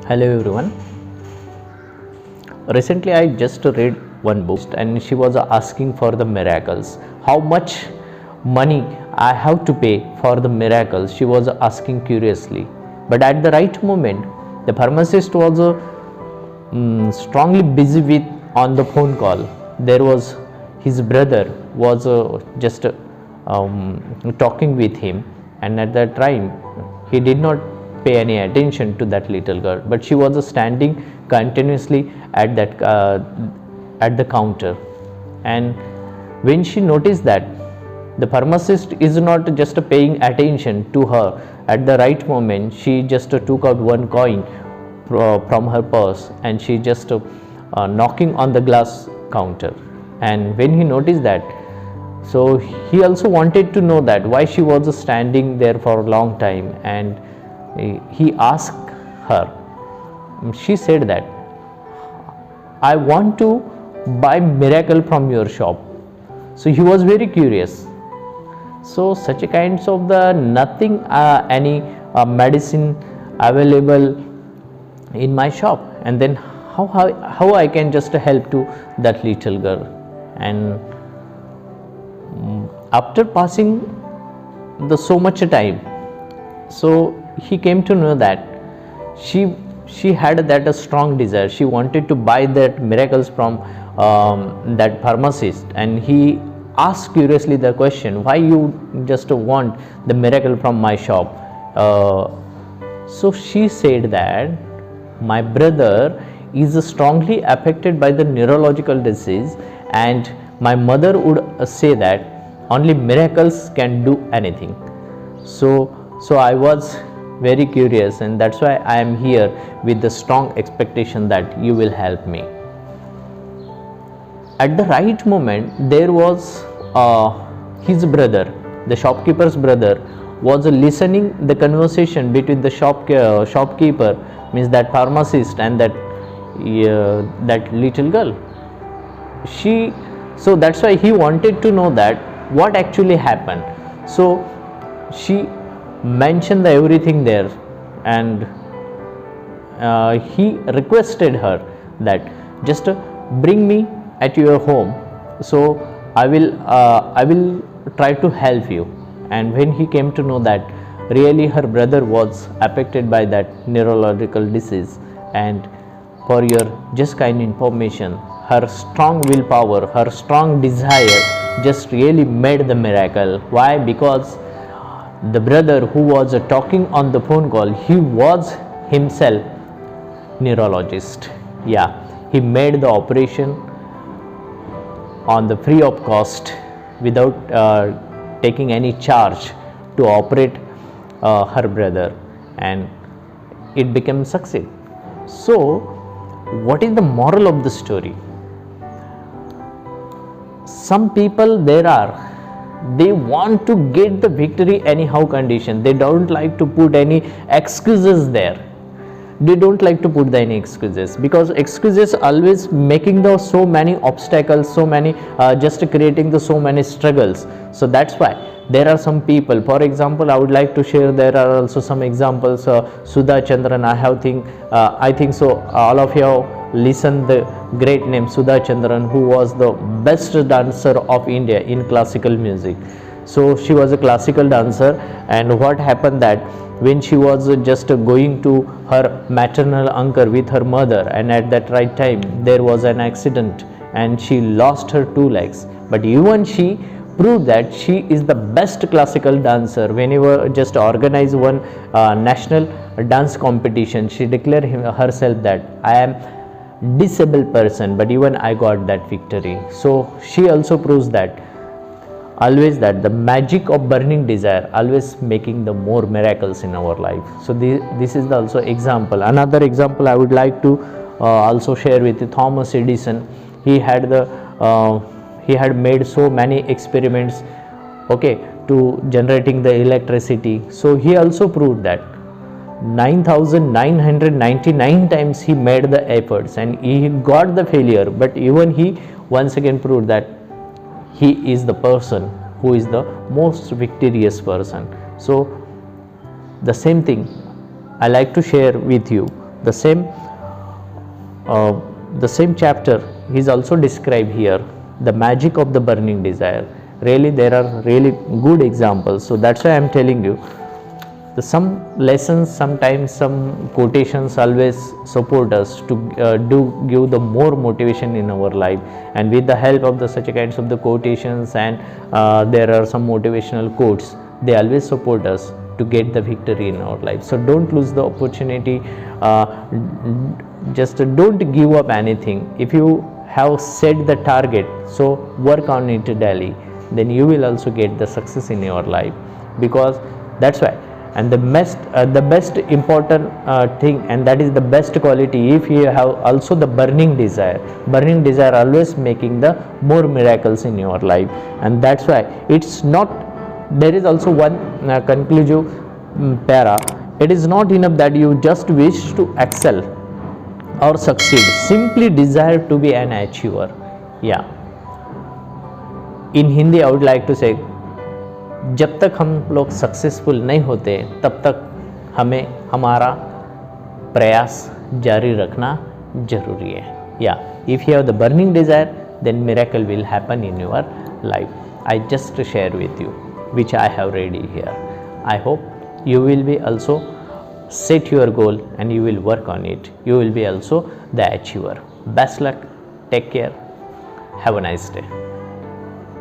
Hello everyone. Recently I just read one book and she was asking for the miracles. How much money I have to pay for the miracles? She was asking curiously. But at the right moment, the pharmacist was strongly busy with on the phone call. There was his brother was just talking with him, and at that time he did not pay any attention to that little girl, but she was standing continuously at that at the counter. And when she noticed that the pharmacist is not just paying attention to her at the right moment, she just took out one coin from her purse and she just knocking on the glass counter. And when he noticed that, so he also wanted to know that why she was standing there for a long time, and he asked her. She said that, I want to buy miracle from your shop. So he was very curious. So such a kinds of the nothing any medicine available in my shop, and then how I can just help to that little girl. And after passing the so much time, so he came to know that she had that a strong desire. She wanted to buy that miracles from that pharmacist, and he asked curiously the question, why you just want the miracle from my shop? So she said that my brother is strongly affected by the neurological disease, and my mother would say that only miracles can do anything. So I was very curious, and that's why I am here with the strong expectation that you will help me. At the right moment, there was his brother, the shopkeeper's brother, was listening the conversation between the shopkeeper, means that pharmacist, and that little girl. So that's why he wanted to know that what actually happened. So she mentioned everything there, and he requested her that just bring me at your home, so I will try to help you. And when he came to know that really her brother was affected by that neurological disease, and for your just kind information, her strong willpower, her strong desire just really made the miracle. Why? Because the brother who was talking on the phone call, he was himself neurologist. Yeah, he made the operation on the free of cost without taking any charge to operate her brother, and it became success. So what is the moral of the story? Some people they want to get the victory anyhow condition. They don't like to put any excuses there. They don't like to put any excuses, because excuses always making the so many obstacles, so many just creating the so many struggles. So that's why there are some people, for example, I would like to share, there are also some examples. Sudha Chandran, I think so all of you listen the great name Sudha Chandran, who was the best dancer of India in classical music. So she was a classical dancer, and what happened that when she was just going to her maternal uncle with her mother, and at that right time there was an accident and she lost her 2 legs, but even she proved that she is the best classical dancer. Whenever just organize one national dance competition, she declared herself that I am disabled person, but even I got that victory. So she also proves that always that the magic of burning desire always making the more miracles in our life. So this is the also example. Another example I would like to also share with you, Thomas Edison. He had made so many experiments, okay, to generating the electricity. So he also proved that 9,999 times he made the efforts and he got the failure, but even he once again proved that he is the person who is the most victorious person. So the same thing I like to share with you, The same chapter is also described here, the magic of the burning desire. Really, there are really good examples. So that's why I'm telling you, some lessons, sometimes some quotations always support us to give the more motivation in our life, and with the help of the such kinds of the quotations and there are some motivational quotes, they always support us to get the victory in our life. So don't lose the opportunity, just don't give up anything. If you have set the target, so work on it daily, then you will also get the success in your life, because that's why. And the best important thing, and that is the best quality, if you have also the burning desire always making the more miracles in your life. And that's why it's not, there is also one conclusive para. It is not enough that you just wish to excel or succeed, simply desire to be an achiever. Yeah, in Hindi I would like to say, जब तक हम लोग successful नहीं होते तब तक हमें हमारा प्रयास जारी रखना जरूरी है. या if you have the burning desire, then miracle will happen in your life. I just share with you which I have ready here. I hope you will be also set your goal and you will work on it. You will be also the achiever. Best luck. Take care. Have a nice day.